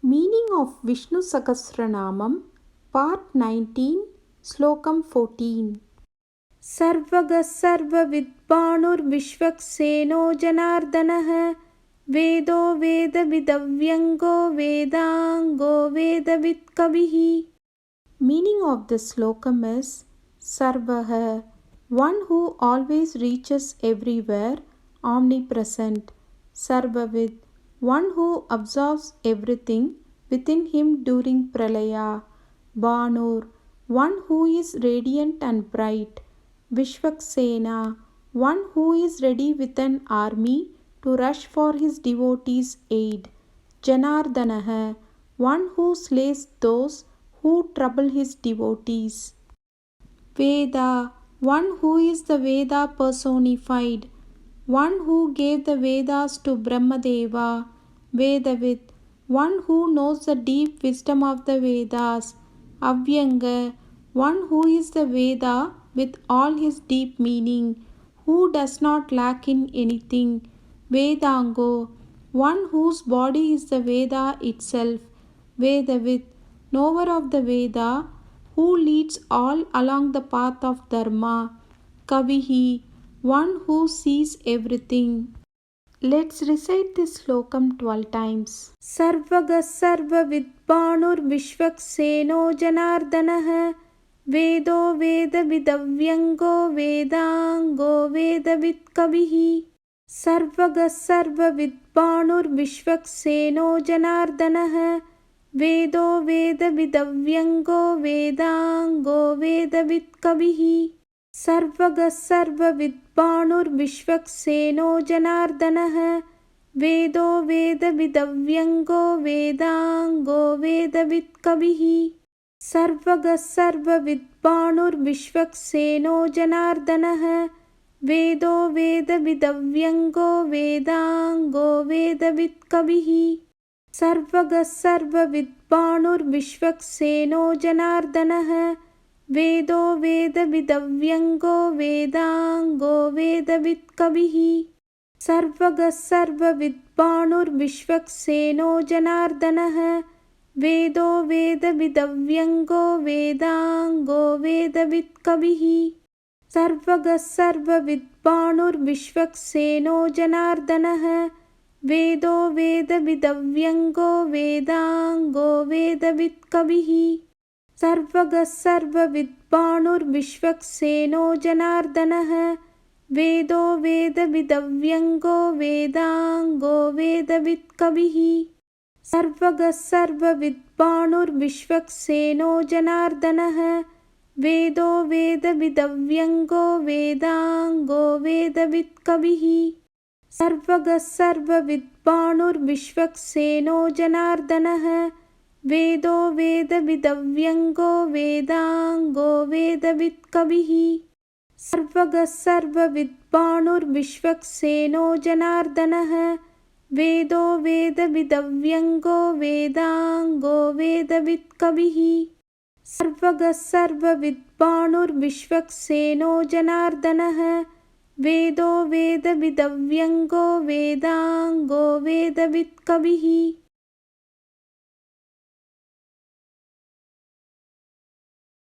Meaning of Vishnu Sahasranamam, Part 19, Slokam 14. Sarvaga Sarvavidbanur Vishvakseno Janardanah Vedo Vedavidavyango Vedango Vedavidkavihi. Meaning of the slokam is Sarvaha, one who always reaches everywhere, omnipresent. Sarvavid, one who absorbs everything within him during pralaya. Banur, one who is radiant and bright. Vishvaksena, one who is ready with an army to rush for his devotees' aid. Janardanaha, one who slays those who trouble his devotees. Veda, one who is the Veda personified, one who gave the Vedas to Brahmadeva. Vedavid, one who knows the deep wisdom of the Vedas. Avyanga, one who is the Veda with all his deep meaning, who does not lack in anything. Vedango, one whose body is the Veda itself. Vedavid, knower of the Veda, who leads all along the path of Dharma. Kavihi, one who sees everything. Let's recite this slokam 12 times. Sarvaga Sarvavidbanur Vishvakseno Janardanah Vedo Vedavidavyango Vedango Vedavidkavihi. Sarvaga Sarvavidbanur Vishvakseno Janardanah Vedo Vedavidavyango Vedango Vedavidkavihi. Sarvaga Sarvavidbanur Vishvakseno Janardanah Vedo Vedavidavyango Vedango Vedavidkavihi. Sarvaga Sarvavidbanur Vishvakseno Janardanah Vedo Vedavidavyango Vedango Vedavidkavihi. Sarvaga Sarvavidbanur Vishvakseno Janardanah Vedo Vedavidavyango Vedango Vedavidkavihi. Sarvaga Sarvavidbanur Vishvakseno Janardanah Vedo Vedavidavyango Vedango Vedavidkavihi. Sarvaga Sarvavidbanur Vishvakseno Janardanah Vedo Vedavidavyango Vedango Vedavidkavihi. Sarvaga Sarvavidbanur Vishvakseno Janardanah Vedo Vedavidavyango Vedango Vedavidkavihi. Sarvaga Sarvavidbanur Vishvakseno Janardanah Vedo Vedavidavyango Vedango Vedavidkavihi. Sarvaga Sarvavidbanur Vishvakseno Janardanah Vedo Vedavidavyango Vedango Vedavidkavihi. Sarvaga Sarvavidbanur Vishvakseno Janardanah Vedo Vedavidavyango Vedango Vedavidkavihi. Sarvaga Sarvavidbanur Vishvakseno Janardanah Vedo Vedavidavyango Vedango Vedavidkavihi.